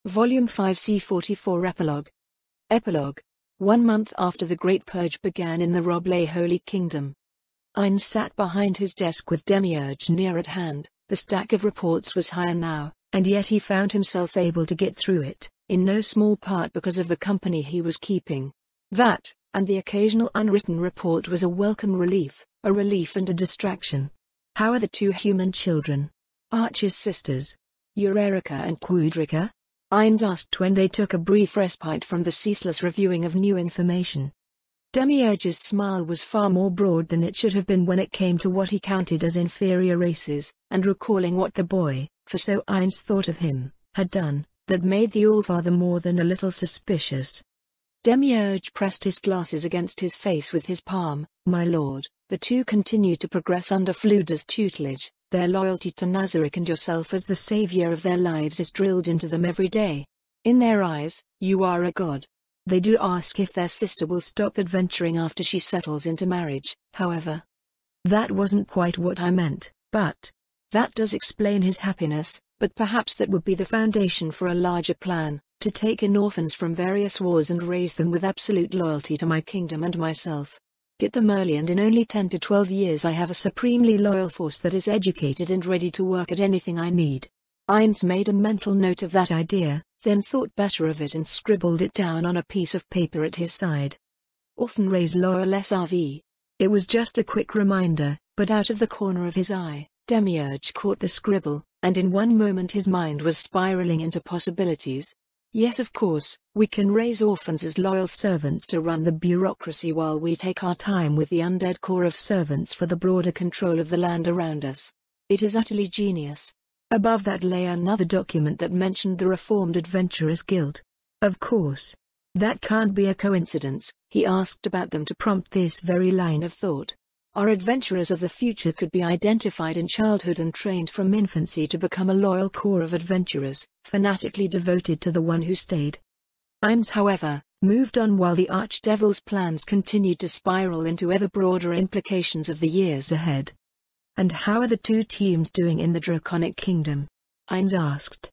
Volume 5 C44 Epilogue. Epilogue. 1 month after the Great Purge began in the Roble Holy Kingdom. Ainz sat behind his desk with Demiurge near at hand. The stack of reports was higher now, and yet he found himself able to get through it, in no small part because of the company he was keeping. That, and the occasional unwritten report, was a welcome relief, a relief and a distraction. How are the two human children? Archer's sisters, Eureka and Quadrica? Ainz asked when they took a brief respite from the ceaseless reviewing of new information. Demiurge's smile was far more broad than it should have been when it came to what he counted as inferior races, and recalling what the boy, for so Ainz thought of him, had done, that made the Allfather more than a little suspicious. Demiurge pressed his glasses against his face with his palm. My lord, the two continued to progress under Fluda's tutelage. Their loyalty to Nazarick and yourself as the savior of their lives is drilled into them every day. In their eyes, you are a god. They do ask if their sister will stop adventuring after she settles into marriage, however. That wasn't quite what I meant, but that does explain his happiness, but perhaps that would be the foundation for a larger plan, to take in orphans from various wars and raise them with absolute loyalty to my kingdom and myself. Get them early, and in only 10 to 12 years I have a supremely loyal force that is educated and ready to work at anything I need. Ainz made a mental note of that idea, then thought better of it and scribbled it down on a piece of paper at his side. Often raise loyal SRV. It was just a quick reminder, but out of the corner of his eye, Demiurge caught the scribble, and in one moment his mind was spiraling into possibilities. Yes, of course, we can raise orphans as loyal servants to run the bureaucracy while we take our time with the undead core of servants for the broader control of the land around us. It is utterly genius. Above that lay another document that mentioned the Reformed Adventurers Guild. Of course. That can't be a coincidence. He asked about them to prompt this very line of thought. Our adventurers of the future could be identified in childhood and trained from infancy to become a loyal core of adventurers, fanatically devoted to the one who stayed. Ainz, however, moved on while the Archdevil's plans continued to spiral into ever broader implications of the years ahead. And how are the two teams doing in the Draconic Kingdom? Ainz asked.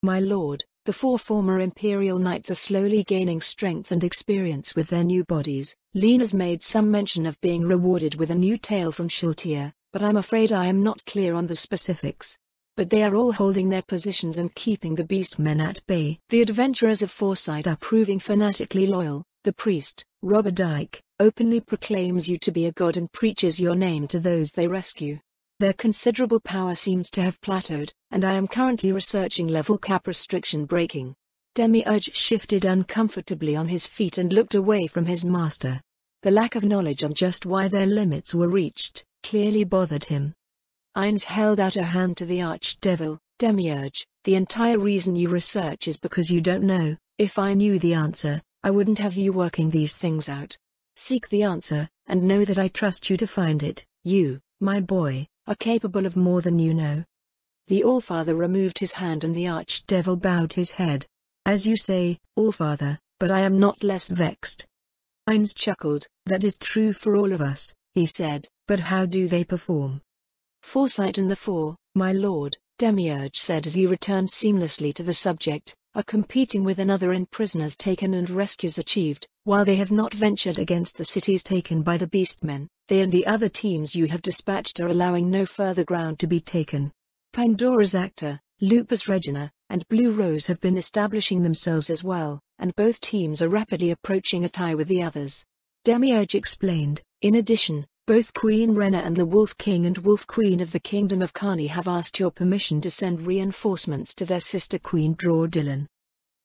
My lord, the 4 former Imperial Knights are slowly gaining strength and experience with their new bodies. Lena's made some mention of being rewarded with a new tail from Shultier, but I'm afraid I am not clear on the specifics. But they are all holding their positions and keeping the beastmen at bay. The adventurers of Foresight are proving fanatically loyal. The priest, Robert Dyke, openly proclaims you to be a god and preaches your name to those they rescue. Their considerable power seems to have plateaued, and I am currently researching level cap restriction breaking. Demiurge shifted uncomfortably on his feet and looked away from his master. The lack of knowledge on just why their limits were reached clearly bothered him. Ainz held out a hand to the Archdevil. Demiurge, the entire reason you research is because you don't know. If I knew the answer, I wouldn't have you working these things out. Seek the answer, and know that I trust you to find it. You, my boy, are capable of more than you know. The Allfather removed his hand and the Archdevil bowed his head. As you say, Allfather, but I am not less vexed. Ainz chuckled. That is true for all of us, he said, but how do they perform? Foresight and the 4, my lord, Demiurge said as he returned seamlessly to the subject, are competing with another in prisoners taken and rescues achieved. While they have not ventured against the cities taken by the beastmen, they and the other teams you have dispatched are allowing no further ground to be taken. Pandora's Actor, Lupus Regina, and Blue Rose have been establishing themselves as well, and both teams are rapidly approaching a tie with the others. Demiurge explained. In addition, both Queen Rena and the Wolf King and Wolf Queen of the Kingdom of Carni have asked your permission to send reinforcements to their sister Queen Draudillan.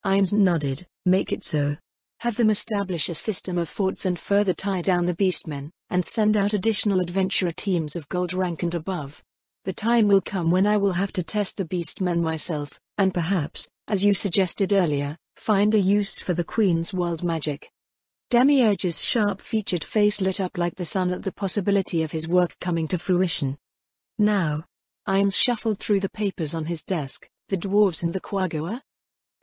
Ainz nodded. Make it so. Have them establish a system of forts and further tie down the beastmen, and send out additional adventurer teams of gold rank and above. The time will come when I will have to test the beastmen myself, and perhaps, as you suggested earlier, find a use for the Queen's world magic. Demiurge's sharp-featured face lit up like the sun at the possibility of his work coming to fruition. Now, Ainz shuffled through the papers on his desk. The dwarves and the Quaggoa?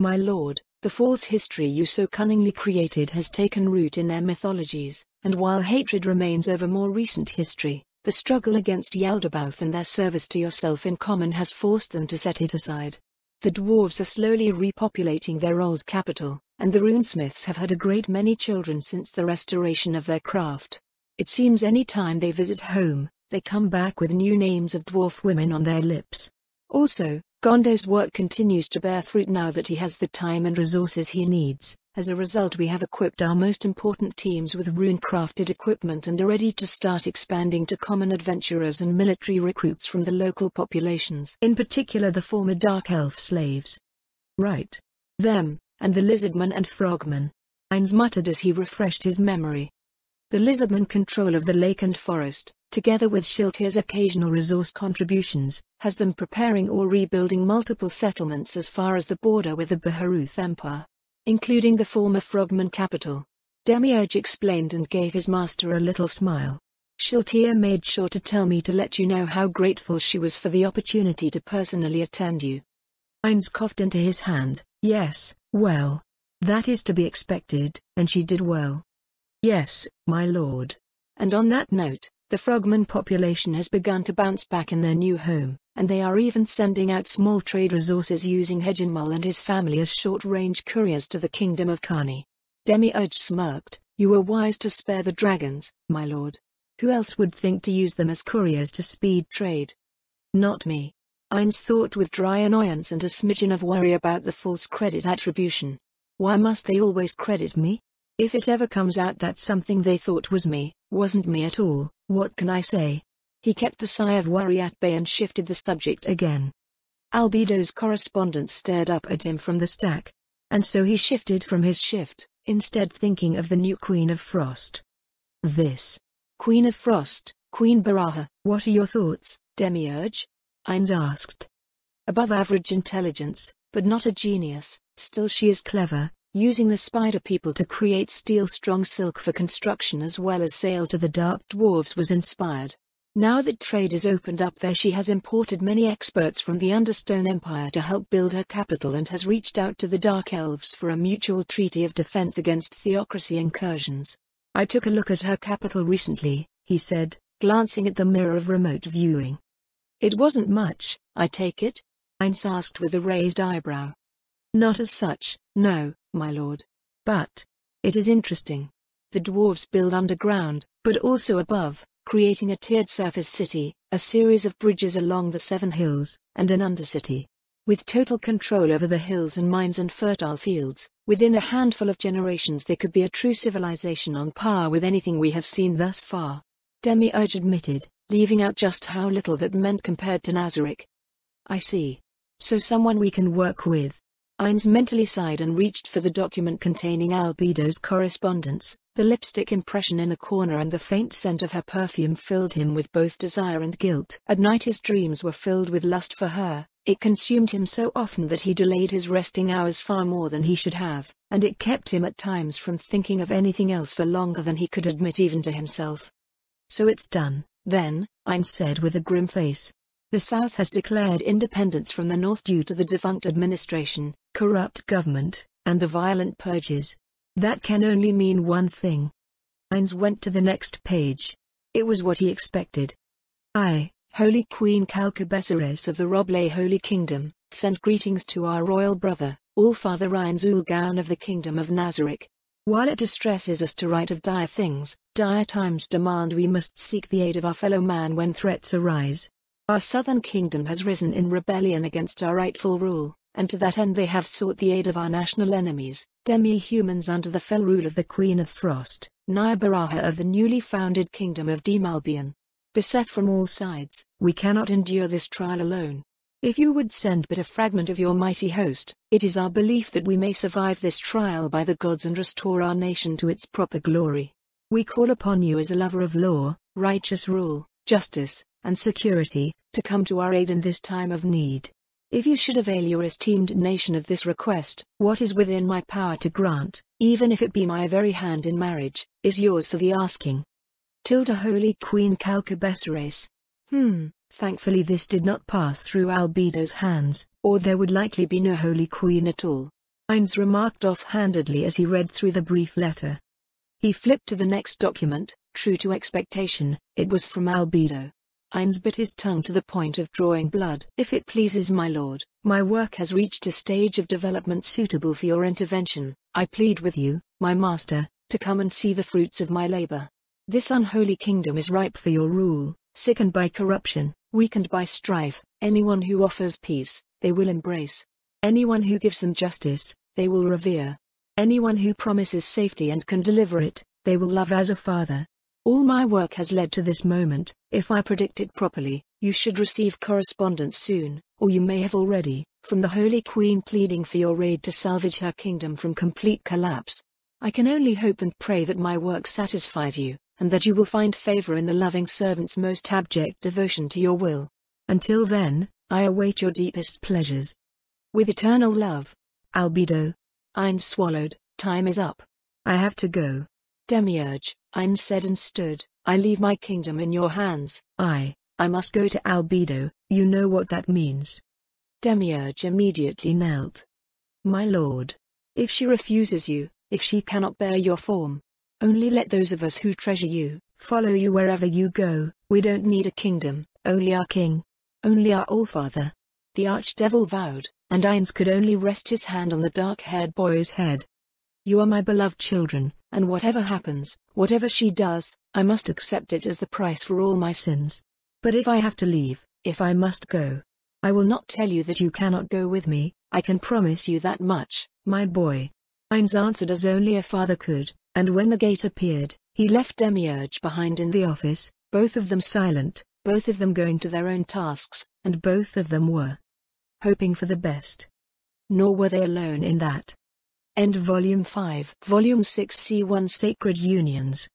My lord, the false history you so cunningly created has taken root in their mythologies, and while hatred remains over more recent history, the struggle against Yaldabaoth and their service to yourself in common has forced them to set it aside. The dwarves are slowly repopulating their old capital, and the runesmiths have had a great many children since the restoration of their craft. It seems any time they visit home, they come back with new names of dwarf women on their lips. Also, Gondo's work continues to bear fruit now that he has the time and resources he needs. As a result, we have equipped our most important teams with rune-crafted equipment and are ready to start expanding to common adventurers and military recruits from the local populations. In particular the former Dark Elf slaves. Right. Them, and the lizardmen and frogmen. Heinz muttered as he refreshed his memory. The lizardmen control of the lake and forest, together with Shiltir's occasional resource contributions, has them preparing or rebuilding multiple settlements as far as the border with the Baharuth Empire, including the former frogman capital. Demiurge explained and gave his master a little smile. Shiltir made sure to tell me to let you know how grateful she was for the opportunity to personally attend you. Heinz coughed into his hand. Yes, well, that is to be expected, and she did well. Yes, my lord. And on that note, the frogman population has begun to bounce back in their new home, and they are even sending out small trade resources using Hegenmal and his family as short-range couriers to the kingdom of Kani. Demiurge smirked. You were wise to spare the dragons, my lord. Who else would think to use them as couriers to speed trade? Not me. Heinz thought with dry annoyance and a smidgen of worry about the false credit attribution. Why must they always credit me? If it ever comes out that something they thought was me, wasn't me at all, what can I say? He kept the sigh of worry at bay and shifted the subject again. Albedo's correspondent stared up at him from the stack. And so he shifted from his shift, instead thinking of the new Queen of Frost. This. Queen of Frost, Queen Baraha, what are your thoughts, Demiurge? Heinz asked. Above average intelligence, but not a genius, still she is clever, using the spider people to create steel-strong silk for construction as well as sale to the dark dwarves was inspired. Now that trade is opened up there, she has imported many experts from the Understone Empire to help build her capital and has reached out to the Dark Elves for a mutual treaty of defense against theocracy incursions. I took a look at her capital recently, he said, glancing at the mirror of remote viewing. It wasn't much, I take it? Heinz asked with a raised eyebrow. Not as such, no, my lord. But it is interesting. The dwarves build underground, but also above, creating a tiered surface city, a series of bridges along the 7 hills, and an undercity. With total control over the hills and mines and fertile fields, within a handful of generations they could be a true civilization on par with anything we have seen thus far. Demiurge admitted, leaving out just how little that meant compared to Nazarick. I see. So someone we can work with. Heinz mentally sighed and reached for the document containing Albedo's correspondence. The lipstick impression in a corner and the faint scent of her perfume filled him with both desire and guilt. At night his dreams were filled with lust for her. It consumed him so often that he delayed his resting hours far more than he should have, and it kept him at times from thinking of anything else for longer than he could admit even to himself. So it's done, then, Heinz said with a grim face. The South has declared independence from the North due to the defunct administration, corrupt government, and the violent purges. That can only mean one thing. Heinz went to the next page. It was what he expected. I, Holy Queen Calcabesares of the Roble Holy Kingdom, send greetings to our royal brother, Allfather Heinz Ulgaun of the Kingdom of Nazarick. While it distresses us to write of dire things, dire times demand we must seek the aid of our fellow man when threats arise. Our southern kingdom has risen in rebellion against our rightful rule, and to that end they have sought the aid of our national enemies, demi-humans under the fell rule of the Queen of Frost, Nyabaraha of the newly founded kingdom of Demalbion. Beset from all sides, we cannot endure this trial alone. If you would send but a fragment of your mighty host, it is our belief that we may survive this trial by the gods and restore our nation to its proper glory. We call upon you as a lover of law, righteous rule, justice, and security, to come to our aid in this time of need. If you should avail your esteemed nation of this request, what is within my power to grant, even if it be my very hand in marriage, is yours for the asking. Holy Queen Calcabesares. Thankfully this did not pass through Albedo's hands, or there would likely be no Holy Queen at all. Heinz remarked offhandedly as he read through the brief letter. He flipped to the next document. True to expectation, it was from Albedo. Ainz bit his tongue to the point of drawing blood. If it pleases my lord, my work has reached a stage of development suitable for your intervention. I plead with you, my master, to come and see the fruits of my labor. This unholy kingdom is ripe for your rule, sickened by corruption, weakened by strife. Anyone who offers peace, they will embrace. Anyone who gives them justice, they will revere. Anyone who promises safety and can deliver it, they will love as a father. All my work has led to this moment. If I predict it properly, you should receive correspondence soon, or you may have already, from the Holy Queen pleading for your aid to salvage her kingdom from complete collapse. I can only hope and pray that my work satisfies you, and that you will find favor in the loving servant's most abject devotion to your will. Until then, I await your deepest pleasures. With eternal love, Albedo. Ainz swallowed. Time is up. I have to go. Demiurge, Ainz said and stood. I leave my kingdom in your hands. I must go to Albedo. You know what that means. Demiurge immediately knelt. My lord. If she refuses you, if she cannot bear your form, only let those of us who treasure you, follow you wherever you go. We don't need a kingdom, only our king. Only our Allfather. The archdevil vowed, and Ainz could only rest his hand on the dark-haired boy's head. You are my beloved children, and whatever happens, whatever she does, I must accept it as the price for all my sins. But if I have to leave, if I must go, I will not tell you that you cannot go with me. I can promise you that much, my boy. Ainz answered as only a father could, and when the gate appeared, he left Demiurge behind in the office, both of them silent, both of them going to their own tasks, and both of them were hoping for the best. Nor were they alone in that. End Volume 5. Volume 6 C1 Sacred Unions.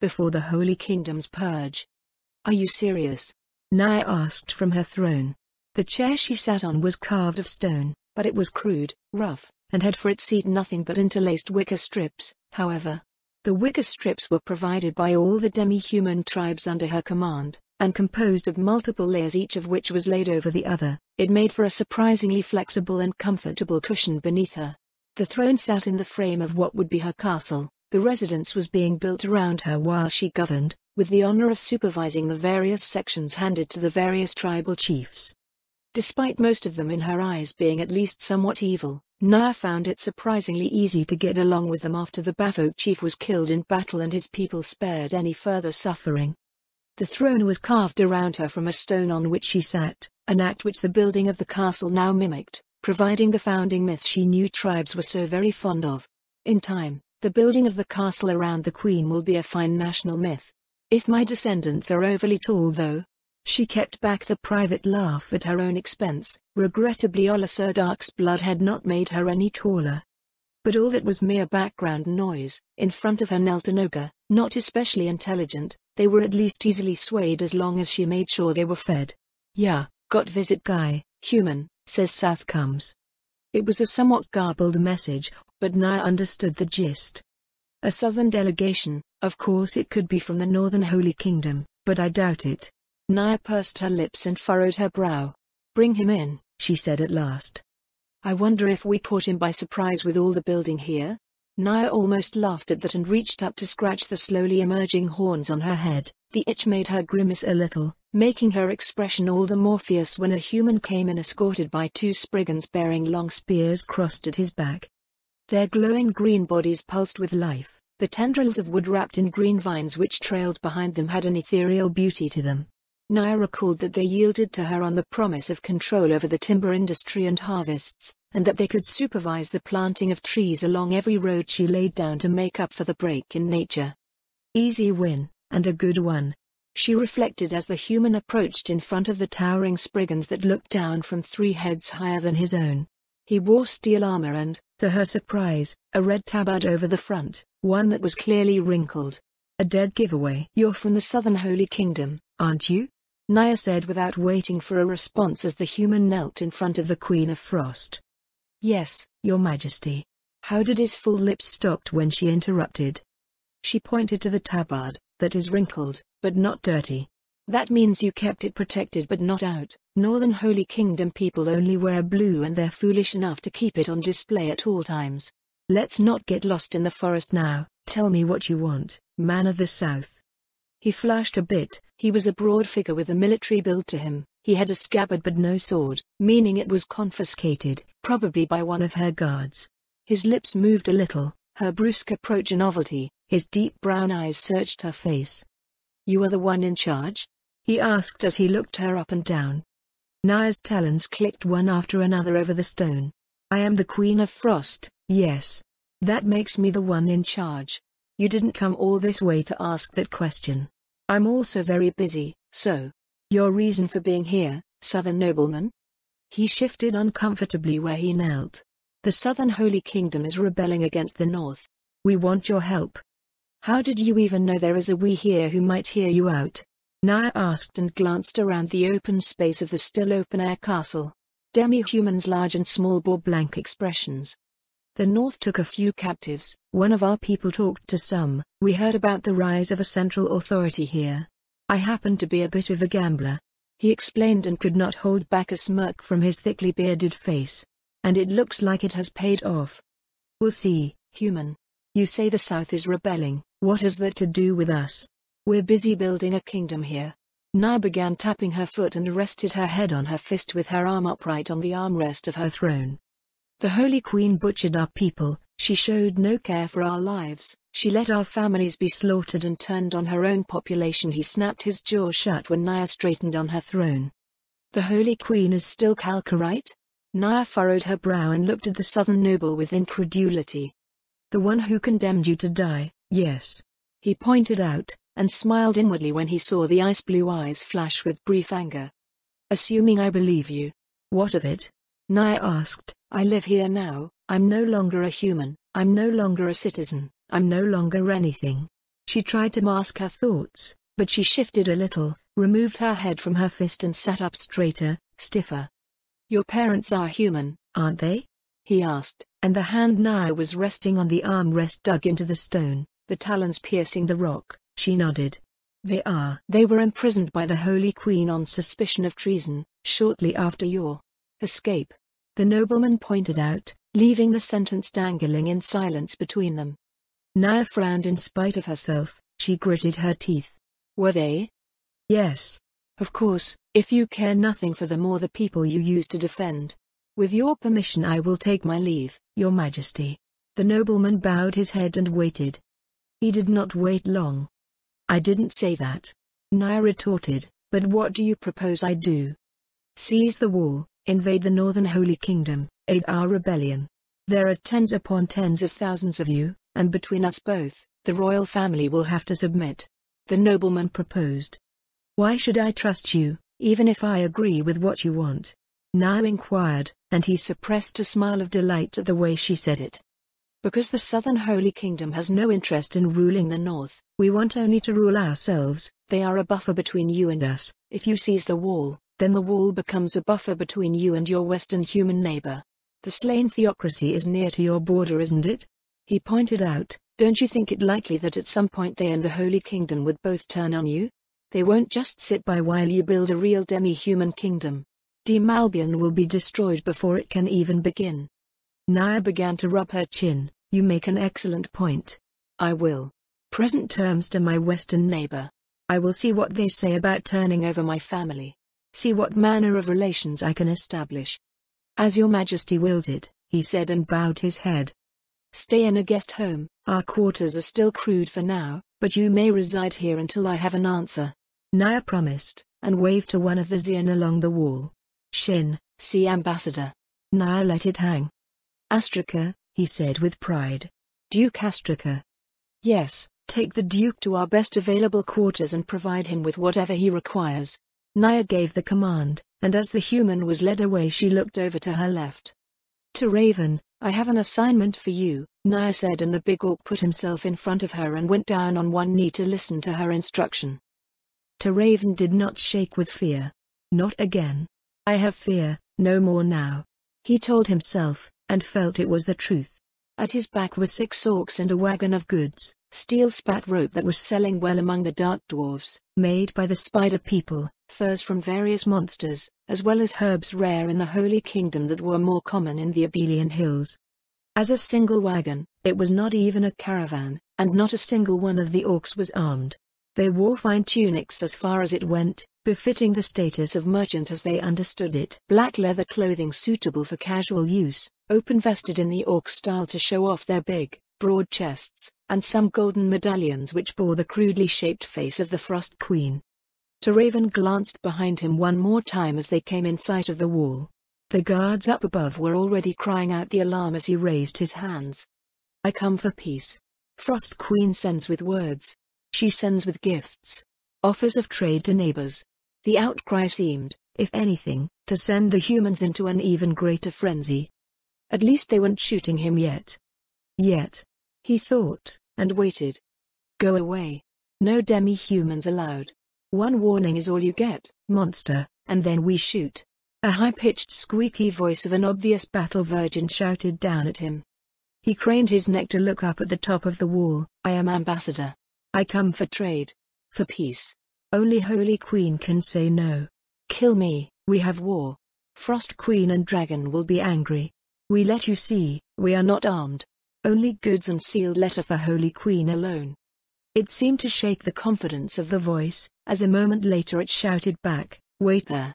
Before the Holy Kingdom's Purge. Are you serious? Naya asked from her throne. The chair she sat on was carved of stone, but it was crude, rough, and had for its seat nothing but interlaced wicker strips. However, the wicker strips were provided by all the demi-human tribes under her command, and composed of multiple layers, each of which was laid over the other. It made for a surprisingly flexible and comfortable cushion beneath her. The throne sat in the frame of what would be her castle. The residence was being built around her while she governed, with the honor of supervising the various sections handed to the various tribal chiefs. Despite most of them in her eyes being at least somewhat evil, Naya found it surprisingly easy to get along with them after the Bafo chief was killed in battle and his people spared any further suffering. The throne was carved around her from a stone on which she sat, an act which the building of the castle now mimicked, providing the founding myth she knew tribes were so very fond of. In time, the building of the castle around the queen will be a fine national myth. If my descendants are overly tall though. She kept back the private laugh at her own expense. Regrettably Olisur Dark's blood had not made her any taller. But all that was mere background noise. In front of her knelt an ogre, not especially intelligent. They were at least easily swayed as long as she made sure they were fed. Yeah, got visit guy, human, says South comes. It was a somewhat garbled message, but Naya understood the gist. A southern delegation, of course it could be from the northern Holy Kingdom, but I doubt it. Naya pursed her lips and furrowed her brow. Bring him in, she said at last. I wonder if we caught him by surprise with all the building here? Naya almost laughed at that and reached up to scratch the slowly emerging horns on her head. The itch made her grimace a little, making her expression all the more fierce when a human came in escorted by two Spriggans bearing long spears crossed at his back. Their glowing green bodies pulsed with life. The tendrils of wood wrapped in green vines which trailed behind them had an ethereal beauty to them. Naya recalled that they yielded to her on the promise of control over the timber industry and harvests, and that they could supervise the planting of trees along every road she laid down to make up for the break in nature. Easy win, and a good one. She reflected as the human approached in front of the towering Spriggans that looked down from 3 heads higher than his own. He wore steel armor and, to her surprise, a red tabard over the front, one that was clearly wrinkled. A dead giveaway. You're from the Southern Holy Kingdom, aren't you? Naya said without waiting for a response as the human knelt in front of the Queen of Frost. Yes, Your Majesty. How did his full lips stopped when she interrupted? She pointed to the tabard, that is wrinkled, but not dirty. That means you kept it protected but not out. Northern Holy Kingdom people only wear blue and they're foolish enough to keep it on display at all times. Let's not get lost in the forest now. Tell me what you want, man of the South. He flushed a bit. He was a broad figure with a military build to him. He had a scabbard but no sword, meaning it was confiscated, probably by one of her guards. His lips moved a little, her brusque approach a novelty. His deep brown eyes searched her face. "You are the one in charge?" he asked as he looked her up and down. Naya's talons clicked one after another over the stone. "I am the Queen of Frost, yes. That makes me the one in charge. You didn't come all this way to ask that question. I'm also very busy, so. Your reason for being here, Southern nobleman?" He shifted uncomfortably where he knelt. "The Southern Holy Kingdom is rebelling against the North. We want your help." "How did you even know there is a we here who might hear you out?" Naya asked and glanced around the open space of the still open-air castle. Demi-humans large and small bore blank expressions. "The North took a few captives. One of our people talked to some. We heard about the rise of a central authority here. I happen to be a bit of a gambler," he explained and could not hold back a smirk from his thickly bearded face. "And it looks like it has paid off. We'll see, human. You say the South is rebelling. What has that to do with us? We're busy building a kingdom here." Naya began tapping her foot and rested her head on her fist with her arm upright on the armrest of her throne. "The Holy Queen butchered our people. She showed no care for our lives. She let our families be slaughtered and turned on her own population." He snapped his jaw shut when Naya straightened on her throne. "The Holy Queen is still Kalkarite?" Naya furrowed her brow and looked at the southern noble with incredulity. "The one who condemned you to die, yes," he pointed out, and smiled inwardly when he saw the ice-blue eyes flash with brief anger. "Assuming I believe you. What of it?" Naya asked. "I live here now. I'm no longer a human. I'm no longer a citizen. I'm no longer anything." She tried to mask her thoughts, but she shifted a little, removed her head from her fist and sat up straighter, stiffer. "Your parents are human, aren't they?" he asked, and the hand Naya was resting on the armrest dug into the stone, the talons piercing the rock. She nodded. "They are." "They were imprisoned by the Holy Queen on suspicion of treason, shortly after your escape," the nobleman pointed out, leaving the sentence dangling in silence between them. Naya frowned in spite of herself. She gritted her teeth. "Were they?" "Yes. Of course, if you care nothing for them or the people you used to defend. With your permission I will take my leave, Your Majesty." The nobleman bowed his head and waited. He did not wait long. "I didn't say that," Naya retorted, "but what do you propose I do?" "Seize the wall, invade the Northern Holy Kingdom, aid our rebellion. There are tens upon tens of thousands of you, and between us both, the royal family will have to submit," the nobleman proposed. "Why should I trust you, even if I agree with what you want?" Naya inquired, and he suppressed a smile of delight at the way she said it. "Because the Southern Holy Kingdom has no interest in ruling the North. We want only to rule ourselves. They are a buffer between you and us. If you seize the wall, then the wall becomes a buffer between you and your Western human neighbor. The slain theocracy is near to your border, isn't it?" he pointed out. "Don't you think it likely that at some point they and the Holy Kingdom would both turn on you? They won't just sit by while you build a real demi-human kingdom. Albion will be destroyed before it can even begin." Naya began to rub her chin. "You make an excellent point. I will present terms to my Western neighbor. I will see what they say about turning over my family. See what manner of relations I can establish." "As Your Majesty wills it," he said and bowed his head. "Stay in a guest home. Our quarters are still crude for now, but you may reside here until I have an answer," Naya promised, and waved to one of the Xian along the wall. "Shin, see Ambassador." Naya let it hang. "Astraka," he said with pride. "Duke Astraka." "Yes, take the Duke to our best available quarters and provide him with whatever he requires." Naya gave the command, and as the human was led away she looked over to her left. "To Raven, I have an assignment for you," Naya said, and the big orc put himself in front of her and went down on one knee to listen to her instruction. To Raven did not shake with fear. "Not again. I have fear, no more now," he told himself, and felt it was the truth. At his back were 6 orcs and a wagon of goods, steel spat rope that was selling well among the dark dwarves, made by the spider people, furs from various monsters, as well as herbs rare in the Holy Kingdom that were more common in the Abelian hills. As a single wagon, it was not even a caravan, and not a single one of the orcs was armed. They wore fine tunics as far as it went, befitting the status of merchant as they understood it. Black leather clothing suitable for casual use, open-vested in the orc style to show off their big, broad chests, and some golden medallions which bore the crudely shaped face of the Frost Queen. Raven glanced behind him one more time as they came in sight of the wall. The guards up above were already crying out the alarm as he raised his hands. "I come for peace. Frost Queen sends with words. She sends with gifts. Offers of trade to neighbors." The outcry seemed, if anything, to send the humans into an even greater frenzy. At least they weren't shooting him yet. He thought, and waited. "Go away. No demi-humans allowed. One warning is all you get, monster, and then we shoot." A high-pitched squeaky voice of an obvious battle virgin shouted down at him. He craned his neck to look up at the top of the wall. "I am ambassador. I come for trade. For peace. Only Holy Queen can say no. Kill me, we have war. Frost Queen and Dragon will be angry. We let you see, we are not armed. Only goods and sealed letter for Holy Queen alone." It seemed to shake the confidence of the voice, as a moment later it shouted back, "Wait there."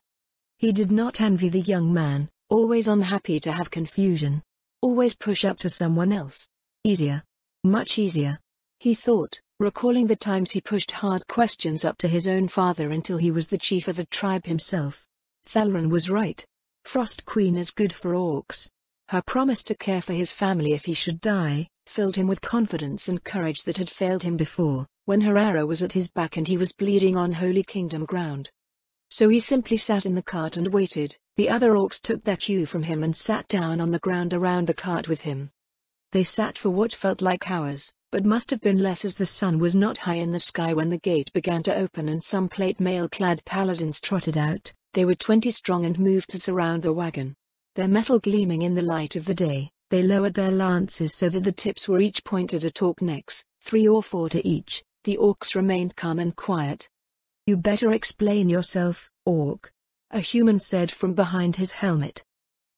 He did not envy the young man, always unhappy to have confusion. Always push up to someone else. Easier. Much easier. He thought, recalling the times he pushed hard questions up to his own father until he was the chief of the tribe himself. Thalron was right. Frost Queen is good for orcs. Her promise to care for his family if he should die, filled him with confidence and courage that had failed him before, when her arrow was at his back and he was bleeding on Holy Kingdom ground. So he simply sat in the cart and waited. The other orcs took their cue from him and sat down on the ground around the cart with him. They sat for what felt like hours, but must have been less as the sun was not high in the sky when the gate began to open and some plate mail-clad paladins trotted out. They were 20 strong and moved to surround the wagon. Their metal gleaming in the light of the day, they lowered their lances so that the tips were each pointed at orc necks, 3 or 4 to each. The orcs remained calm and quiet. "You better explain yourself, orc," a human said from behind his helmet.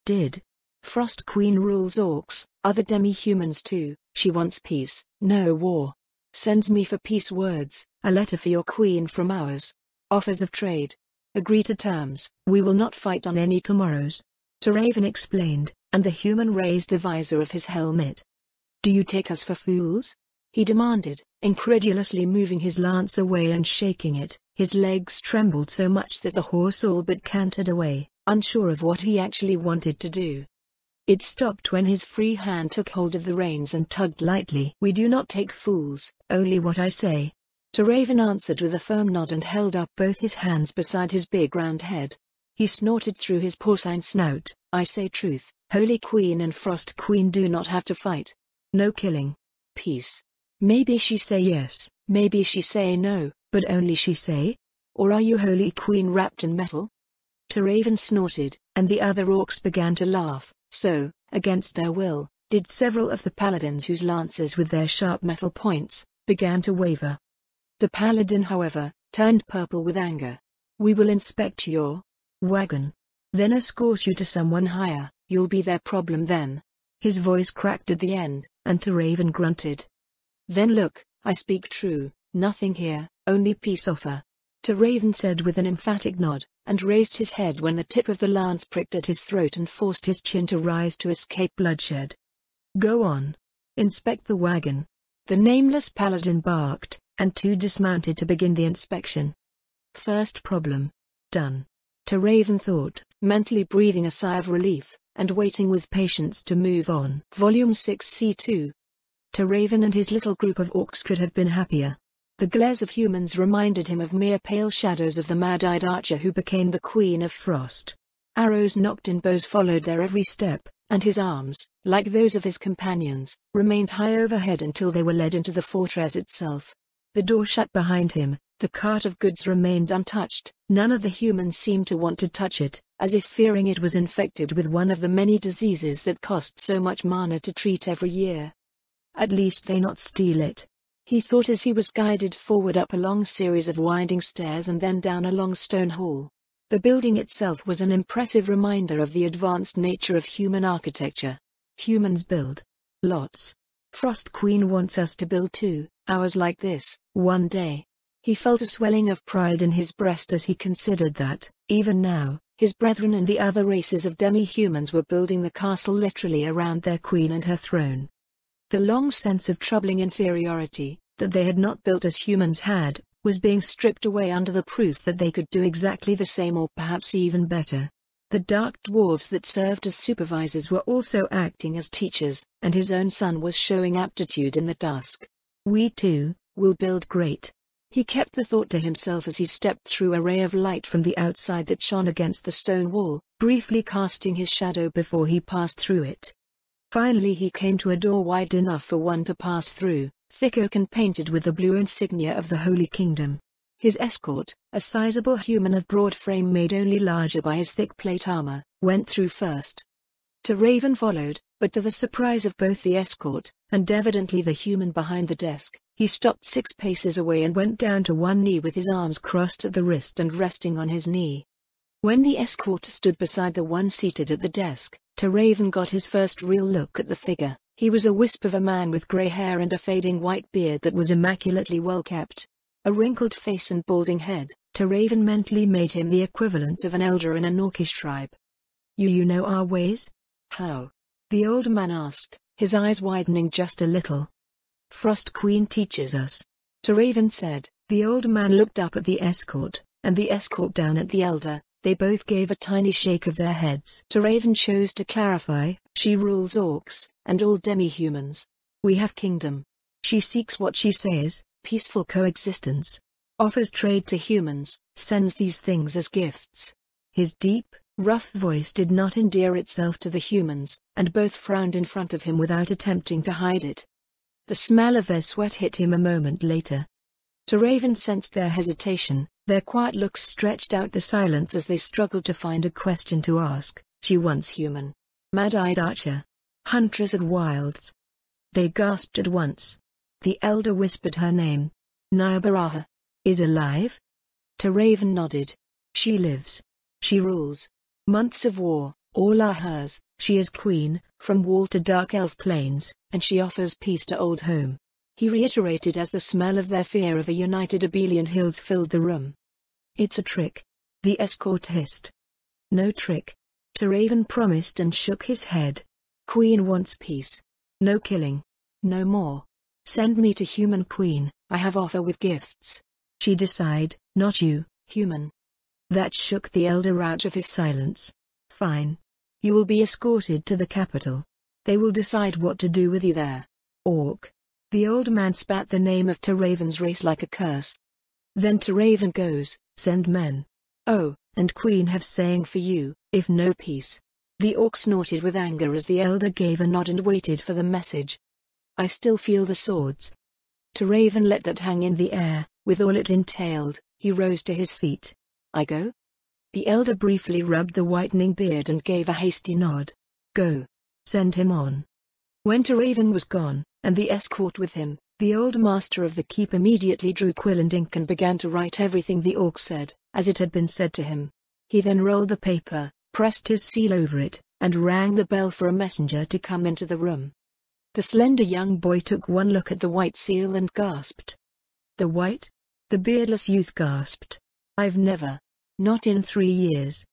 "Did. Frost Queen rules orcs, other demi-humans too. She wants peace, no war. Sends me for peace words, a letter for your queen from ours. Offers of trade. Agree to terms, we will not fight on any tomorrows." Raven explained, and the human raised the visor of his helmet. "Do you take us for fools?" he demanded, incredulously moving his lance away and shaking it. His legs trembled so much that the horse all but cantered away, unsure of what he actually wanted to do. It stopped when his free hand took hold of the reins and tugged lightly. "We do not take fools, only what I say." Raven answered with a firm nod and held up both his hands beside his big round head. He snorted through his porcine snout, "I say truth, Holy Queen and Frost Queen do not have to fight. No killing. Peace. Maybe she say yes, maybe she say no, but only she say? Or are you Holy Queen wrapped in metal?" Raven snorted, and the other orcs began to laugh. So, against their will, did several of the paladins whose lances with their sharp metal points began to waver. The paladin, however, turned purple with anger. "We will inspect your wagon. Then escort you to someone higher. You'll be their problem then." His voice cracked at the end, and Raven grunted. "Then look, I speak true, nothing here, only peace offer." Raven said with an emphatic nod, and raised his head when the tip of the lance pricked at his throat and forced his chin to rise to escape bloodshed. "Go on. Inspect the wagon." The nameless paladin barked, and 2 dismounted to begin the inspection. First problem. Done. Raven thought, mentally breathing a sigh of relief, and waiting with patience to move on. Volume 6 C2. Raven and his little group of orcs could have been happier. The glares of humans reminded him of mere pale shadows of the mad-eyed archer who became the Queen of Frost. Arrows nocked in bows followed their every step, and his arms, like those of his companions, remained high overhead until they were led into the fortress itself. The door shut behind him, the cart of goods remained untouched. None of the humans seemed to want to touch it, as if fearing it was infected with one of the many diseases that cost so much mana to treat every year. At least they not steal it, he thought as he was guided forward up a long series of winding stairs and then down a long stone hall. The building itself was an impressive reminder of the advanced nature of human architecture. Humans build. Lots. Frost Queen wants us to build too, ours like this, one day. He felt a swelling of pride in his breast as he considered that, even now, his brethren and the other races of demi-humans were building the castle literally around their queen and her throne. The long sense of troubling inferiority, that they had not built as humans had, was being stripped away under the proof that they could do exactly the same or perhaps even better. The dark dwarves that served as supervisors were also acting as teachers, and his own son was showing aptitude in the task. We too, will build great. He kept the thought to himself as he stepped through a ray of light from the outside that shone against the stone wall, briefly casting his shadow before he passed through it. Finally he came to a door wide enough for one to pass through, thick oak and painted with the blue insignia of the Holy Kingdom. His escort, a sizable human of broad frame made only larger by his thick plate armor, went through first. Raven followed, but to the surprise of both the escort, and evidently the human behind the desk, he stopped 6 paces away and went down to one knee with his arms crossed at the wrist and resting on his knee. When the escort stood beside the one seated at the desk, Raven got his first real look at the figure. He was a wisp of a man with grey hair and a fading white beard that was immaculately well kept. A wrinkled face and balding head, Raven mentally made him the equivalent of an elder in a Orcish tribe. You know our ways? How? The old man asked, his eyes widening just a little. Frost Queen teaches us. Raven said. The old man looked up at the escort, and the escort down at the elder. They both gave a tiny shake of their heads. Raven chose to clarify, she rules orcs, and all demi-humans. We have kingdom. She seeks what she says, peaceful coexistence. Offers trade to humans, sends these things as gifts. His deep, rough voice did not endear itself to the humans, and both frowned in front of him without attempting to hide it. The smell of their sweat hit him a moment later. Raven sensed their hesitation, their quiet looks stretched out the silence as they struggled to find a question to ask. She once human. Mad-eyed archer. Huntress of wilds. They gasped at once. The elder whispered her name. Nyabaraha. Is alive? Raven nodded. She lives. She rules. Months of war, all are hers. She is queen, from wall to dark elf plains, and she offers peace to old home. He reiterated as the smell of their fear of a united Abelian hills filled the room. It's a trick. The escort hissed. No trick. Raven promised and shook his head. Queen wants peace. No killing. No more. Send me to human queen, I have offer with gifts. She decide, not you, human. That shook the elder out of his silence. Fine. You will be escorted to the capital. They will decide what to do with you there. Orc. The old man spat the name of Raven's race like a curse. Then Raven goes, send men. Oh, and queen have saying for you, if no peace. The orc snorted with anger as the elder gave a nod and waited for the message. I still feel the swords. Raven let that hang in the air, with all it entailed. He rose to his feet. I go? The elder briefly rubbed the whitening beard and gave a hasty nod. Go. Send him on. When Raven was gone, and the escort with him, the old master of the keep immediately drew quill and ink and began to write everything the orc said, as it had been said to him. He then rolled the paper, pressed his seal over it, and rang the bell for a messenger to come into the room. The slender young boy took one look at the white seal and gasped. The white? The beardless youth gasped. I've never. Not in 3 years.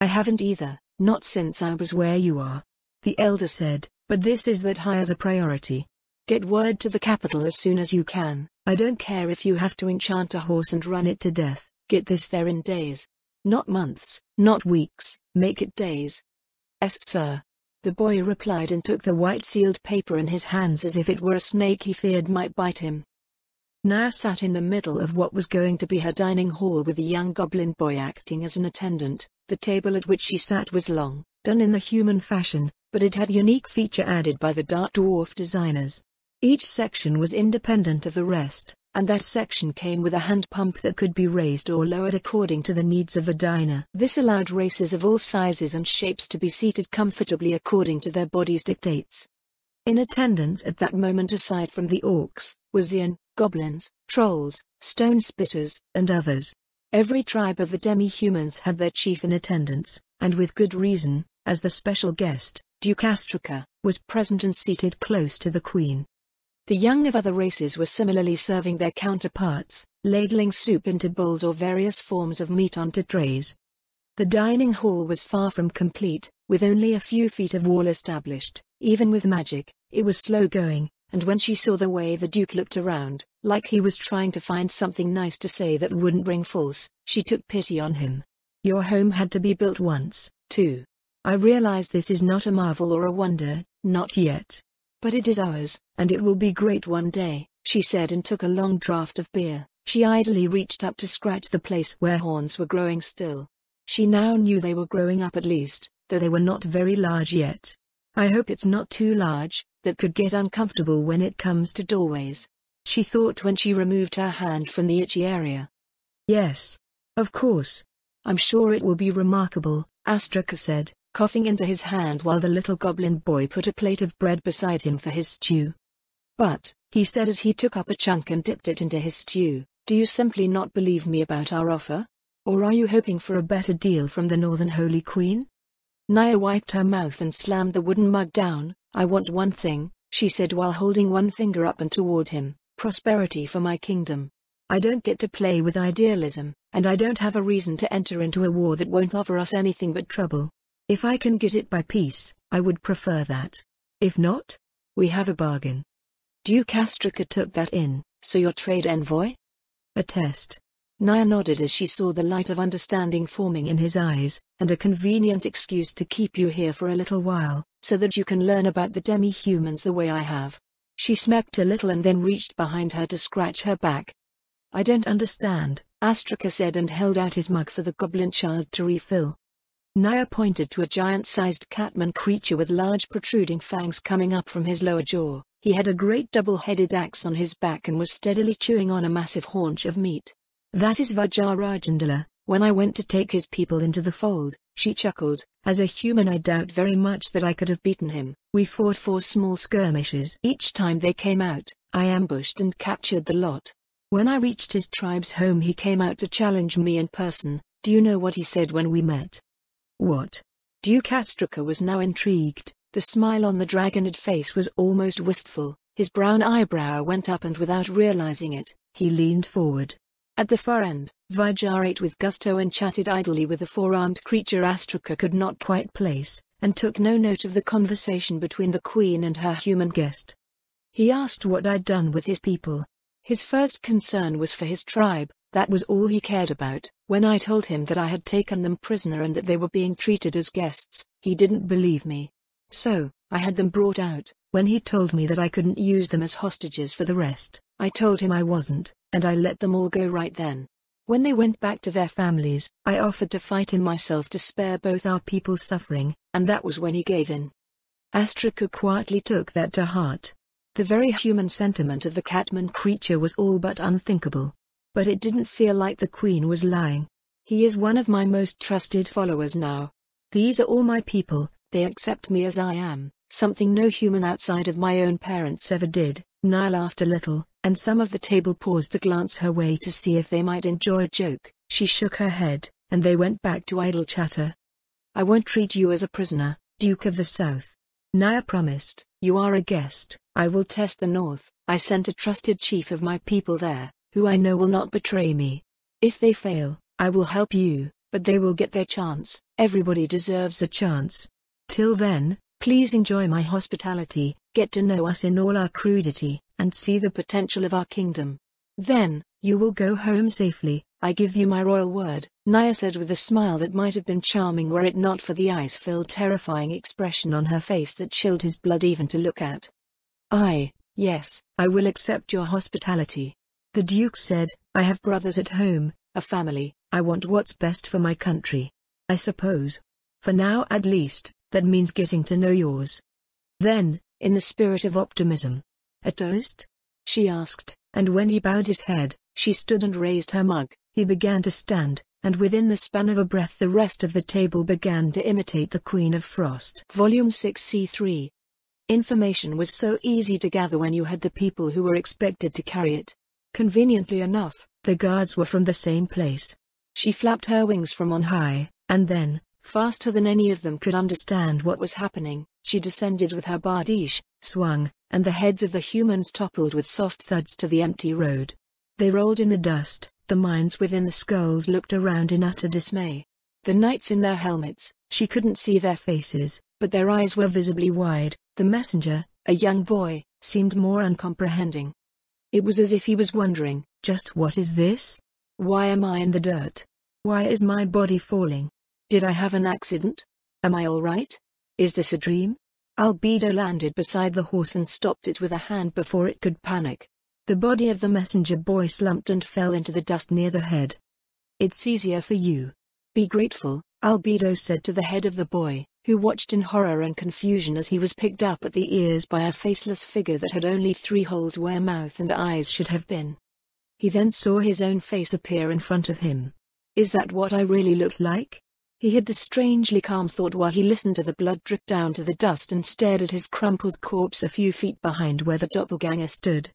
I haven't either, not since I was where you are. The elder said, but this is that higher the priority. Get word to the capital as soon as you can. I don't care if you have to enchant a horse and run it to death. Get this there in days. Not months, not weeks, make it days. Yes, sir. The boy replied and took the white sealed paper in his hands as if it were a snake he feared might bite him. Naya sat in the middle of what was going to be her dining hall with a young goblin boy acting as an attendant. The table at which she sat was long, done in the human fashion, but it had unique feature added by the dark dwarf designers. Each section was independent of the rest, and that section came with a hand pump that could be raised or lowered according to the needs of the diner. This allowed races of all sizes and shapes to be seated comfortably according to their bodies' dictates. In attendance at that moment aside from the orcs, was Xian, goblins, trolls, stone spitters, and others. Every tribe of the demi-humans had their chief in attendance, and with good reason, as the special guest, Duke Astraca, was present and seated close to the queen. The young of other races were similarly serving their counterparts, ladling soup into bowls or various forms of meat onto trays. The dining hall was far from complete, with only a few feet of wall established. Even with magic, it was slow going, and when she saw the way the Duke looked around, like he was trying to find something nice to say that wouldn't ring false, she took pity on him. Your home had to be built once, too. I realize this is not a marvel or a wonder, not yet. But it is ours, and it will be great one day, she said and took a long draught of beer. She idly reached up to scratch the place where horns were growing still. She now knew they were growing up at least, though they were not very large yet. I hope it's not too large, that could get uncomfortable when it comes to doorways, she thought when she removed her hand from the itchy area. Yes. Of course. I'm sure it will be remarkable, Astraka said, coughing into his hand while the little goblin boy put a plate of bread beside him for his stew. But, he said as he took up a chunk and dipped it into his stew, do you simply not believe me about our offer? Or are you hoping for a better deal from the Northern Holy Queen? Naya wiped her mouth and slammed the wooden mug down. I want one thing, she said while holding one finger up and toward him, prosperity for my kingdom. I don't get to play with idealism, and I don't have a reason to enter into a war that won't offer us anything but trouble. If I can get it by peace, I would prefer that. If not, we have a bargain. Duke Astraka took that in, so your trade envoy? A test. Naya nodded as she saw the light of understanding forming in his eyes, and a convenient excuse to keep you here for a little while, so that you can learn about the demi-humans the way I have. She smirked a little and then reached behind her to scratch her back. I don't understand, Astraka said and held out his mug for the goblin child to refill. Naya pointed to a giant-sized catman creature with large protruding fangs coming up from his lower jaw. He had a great double-headed axe on his back and was steadily chewing on a massive haunch of meat. That is Vajrajandala. When I went to take his people into the fold, she chuckled. As a human I doubt very much that I could have beaten him. We fought 4 small skirmishes. Each time they came out, I ambushed and captured the lot. When I reached his tribe's home he came out to challenge me in person. Do you know what he said when we met? What? Duke Astraka was now intrigued. The smile on the dragonid face was almost wistful. His brown eyebrow went up and without realizing it, he leaned forward. At the far end, Vajra ate with gusto and chatted idly with the 4-armed creature Astraka could not quite place, and took no note of the conversation between the queen and her human guest. He asked what I'd done with his people. His first concern was for his tribe, that was all he cared about. When I told him that I had taken them prisoner and that they were being treated as guests, he didn't believe me. So, I had them brought out. When he told me that I couldn't use them as hostages for the rest, I told him I wasn't, and I let them all go right then. When they went back to their families, I offered to fight him myself to spare both our people's suffering, and that was when he gave in. Astraka quietly took that to heart. The very human sentiment of the catman creature was all but unthinkable. But it didn't feel like the queen was lying. He is one of my most trusted followers now. These are all my people, they accept me as I am, something no human outside of my own parents ever did. Naya laughed a little, and some of the table paused to glance her way to see if they might enjoy a joke. She shook her head, and they went back to idle chatter. I won't treat you as a prisoner, Duke of the South. Naya promised. You are a guest. I will test the North. I sent a trusted chief of my people there, who I know will not betray me. If they fail, I will help you, but they will get their chance. Everybody deserves a chance. Till then, please enjoy my hospitality, get to know us in all our crudity, and see the potential of our kingdom. Then, you will go home safely, I give you my royal word, Naya said with a smile that might have been charming were it not for the ice-filled terrifying expression on her face that chilled his blood even to look at. Yes, I will accept your hospitality. The Duke said, I have brothers at home, a family, I want what's best for my country. I suppose. For now at least, that means getting to know yours. Then, in the spirit of optimism. A toast? She asked, and when he bowed his head, she stood and raised her mug. He began to stand, and within the span of a breath the rest of the table began to imitate the Queen of Frost. Volume 6 C3. Information was so easy to gather when you had the people who were expected to carry it. Conveniently enough, the guards were from the same place. She flapped her wings from on high, and then, faster than any of them could understand what was happening, she descended with her bardiche, swung, and the heads of the humans toppled with soft thuds to the empty road. They rolled in the dust. The minds within the skulls looked around in utter dismay. The knights in their helmets, she couldn't see their faces, but their eyes were visibly wide. The messenger, a young boy, seemed more uncomprehending. It was as if he was wondering, just what is this? Why am I in the dirt? Why is my body falling? Did I have an accident? Am I all right? Is this a dream? Albedo landed beside the horse and stopped it with a hand before it could panic. The body of the messenger boy slumped and fell into the dust near the head. It's easier for you. Be grateful, Albedo said to the head of the boy, who watched in horror and confusion as he was picked up at the ears by a faceless figure that had only 3 holes where mouth and eyes should have been. He then saw his own face appear in front of him. Is that what I really look like? He had the strangely calm thought while he listened to the blood drip down to the dust and stared at his crumpled corpse a few feet behind where the doppelganger stood.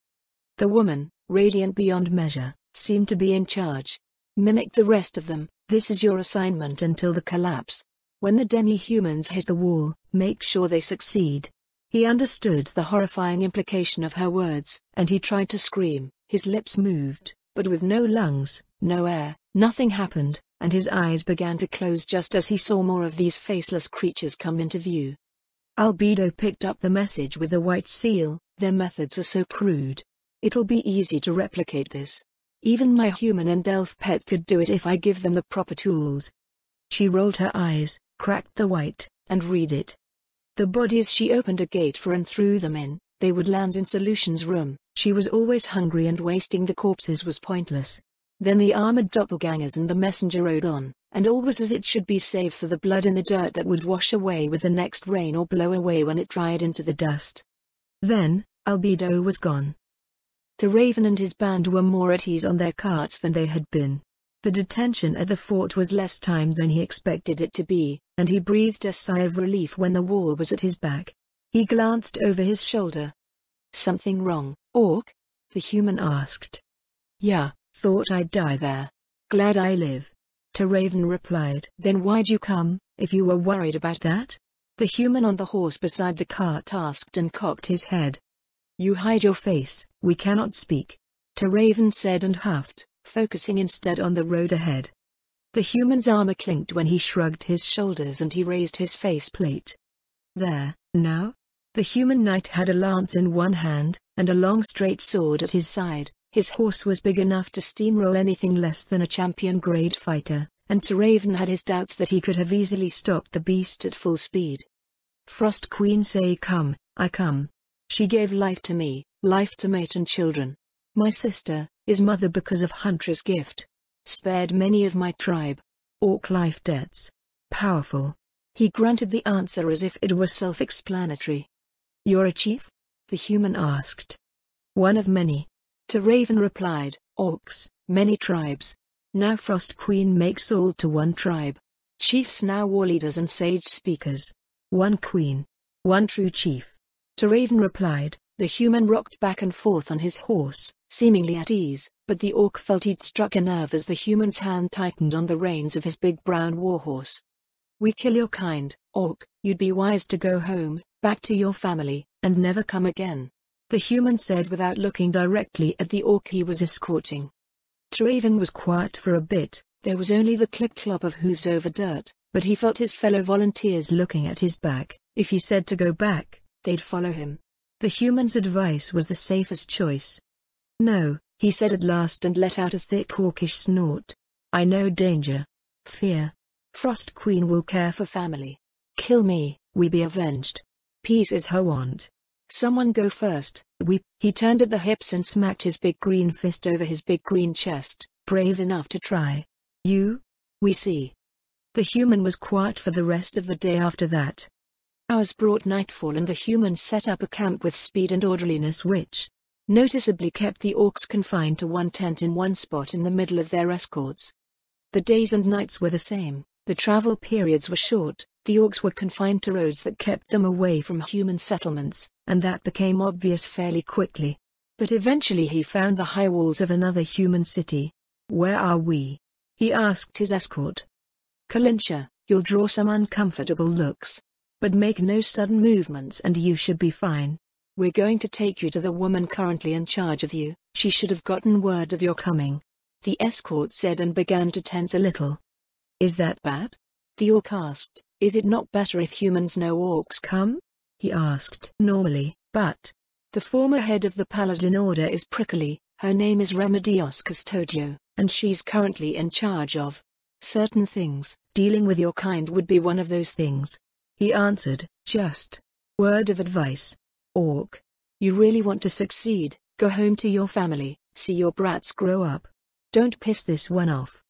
The woman, radiant beyond measure, seemed to be in charge. Mimic the rest of them, this is your assignment until the collapse. When the demi-humans hit the wall, make sure they succeed. He understood the horrifying implication of her words, and he tried to scream. His lips moved, but with no lungs, no air, nothing happened, and his eyes began to close just as he saw more of these faceless creatures come into view. Albedo picked up the message with the white seal. Their methods are so crude. It'll be easy to replicate this. Even my human and elf pet could do it if I give them the proper tools. She rolled her eyes, cracked the white, and read it. The bodies she opened a gate for and threw them in. They would land in Solution's room. She was always hungry and wasting the corpses was pointless. Then the armored doppelgangers and the messenger rode on, and all was as it should be save for the blood in the dirt that would wash away with the next rain or blow away when it dried into the dust. Then, Albedo was gone. Raven and his band were more at ease on their carts than they had been. The detention at the fort was less time than he expected it to be, and he breathed a sigh of relief when the wall was at his back. He glanced over his shoulder. Something wrong, Orc? The human asked. Yeah, thought I'd die there. Glad I live. Raven replied. Then why'd you come, if you were worried about that? The human on the horse beside the cart asked and cocked his head. You hide your face, we cannot speak. Raven said and huffed, focusing instead on the road ahead. The human's armor clinked when he shrugged his shoulders and he raised his faceplate. There, now? The human knight had a lance in one hand, and a long straight sword at his side. His horse was big enough to steamroll anything less than a champion-grade fighter, and Raven had his doubts that he could have easily stopped the beast at full speed. Frost Queen say come, I come. She gave life to me, life to mate and children. My sister, is mother because of Huntress gift. Spared many of my tribe. Orc life debts. Powerful. He grunted the answer as if it were self-explanatory. You're a chief? The human asked. One of many. Raven replied, Orcs, many tribes. Now Frost Queen makes all to one tribe. Chiefs now war leaders and sage speakers. One queen. One true chief. Raven replied. The human rocked back and forth on his horse, seemingly at ease, but the orc felt he'd struck a nerve as the human's hand tightened on the reins of his big brown warhorse. We kill your kind, Orc, you'd be wise to go home, back to your family, and never come again. The human said without looking directly at the orc he was escorting. Raven was quiet for a bit, there was only the clip-clop of hooves over dirt, but he felt his fellow volunteers looking at his back. If he said to go back, they'd follow him. The human's advice was the safest choice. No, he said at last and let out a thick hawkish snort. I know danger. Fear. Frost Queen will care for family. Kill me, we be avenged. Peace is her want. Someone go first, He turned at the hips and smacked his big green fist over his big green chest, brave enough to try. You? We see. The human was quiet for the rest of the day after that. Hours brought nightfall and the humans set up a camp with speed and orderliness which noticeably kept the orcs confined to one tent in one spot in the middle of their escorts. The days and nights were the same, the travel periods were short, the orcs were confined to roads that kept them away from human settlements, and that became obvious fairly quickly. But eventually he found the high walls of another human city. Where are we? He asked his escort. Kalincha, you'll draw some uncomfortable looks. But make no sudden movements and you should be fine. We're going to take you to the woman currently in charge of you. She should have gotten word of your coming," the escort said, and began to tense a little. "Is that bad?" the orc asked. "Is it not better if humans know orcs come?" he asked normally, but the former head of the Paladin Order is prickly. Her name is Remedios Custodio, and she's currently in charge of certain things. Dealing with your kind would be one of those things, he answered. "Just word of advice, orc. You really want to succeed, go home to your family, see your brats grow up. Don't piss this one off."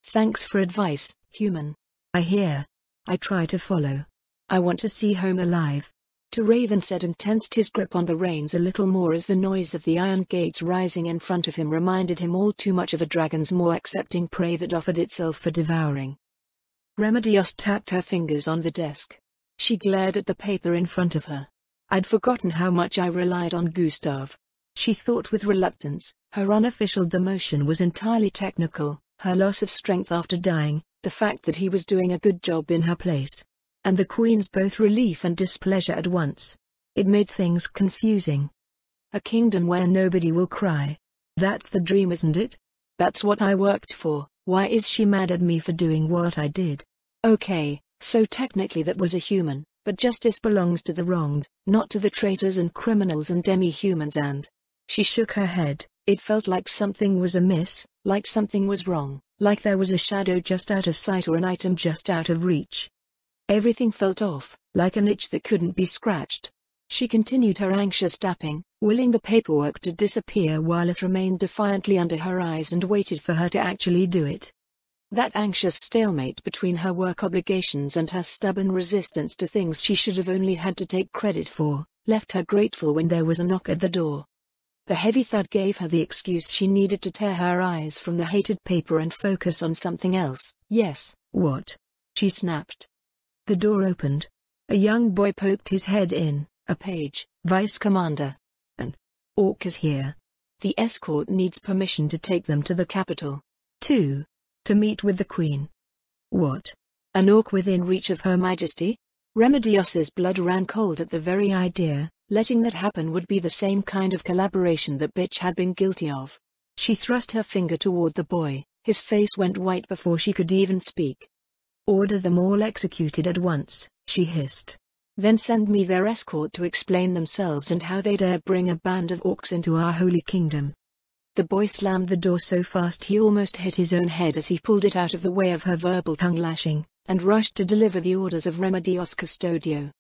"Thanks for advice, human. I hear. I try to follow. I want to see home alive," Raven said, and tensed his grip on the reins a little more as the noise of the iron gates rising in front of him reminded him all too much of a dragon's maw accepting prey that offered itself for devouring. Remedios tapped her fingers on the desk. She glared at the paper in front of her. "I'd forgotten how much I relied on Gustav," she thought with reluctance. Her unofficial demotion was entirely technical, her loss of strength after dying, the fact that he was doing a good job in her place, and the Queen's both relief and displeasure at once. It made things confusing. A kingdom where nobody will cry. That's the dream, isn't it? That's what I worked for. Why is she mad at me for doing what I did? Okay, so technically that was a human, but justice belongs to the wronged, not to the traitors and criminals and demi-humans. And she shook her head. It felt like something was amiss, like something was wrong, like there was a shadow just out of sight or an item just out of reach. Everything felt off, like an itch that couldn't be scratched. She continued her anxious tapping, willing the paperwork to disappear while it remained defiantly under her eyes, and waited for her to actually do it. That anxious stalemate between her work obligations and her stubborn resistance to things she should have only had to take credit for, left her grateful when there was a knock at the door. The heavy thud gave her the excuse she needed to tear her eyes from the hated paper and focus on something else. "Yes, what?" she snapped. The door opened. A young boy poked his head in. "A page, Vice Commander. An orc is here. The escort needs permission to take them to the capital. To meet with the Queen." "What? An orc within reach of Her Majesty?" Remedios's blood ran cold at the very idea. Letting that happen would be the same kind of collaboration that bitch had been guilty of. She thrust her finger toward the boy. His face went white before she could even speak. "Order them all executed at once," she hissed. "Then send me their escort to explain themselves and how they dare bring a band of orcs into our holy kingdom." The boy slammed the door so fast he almost hit his own head as he pulled it out of the way of her verbal tongue lashing, and rushed to deliver the orders of Remedios Custodio.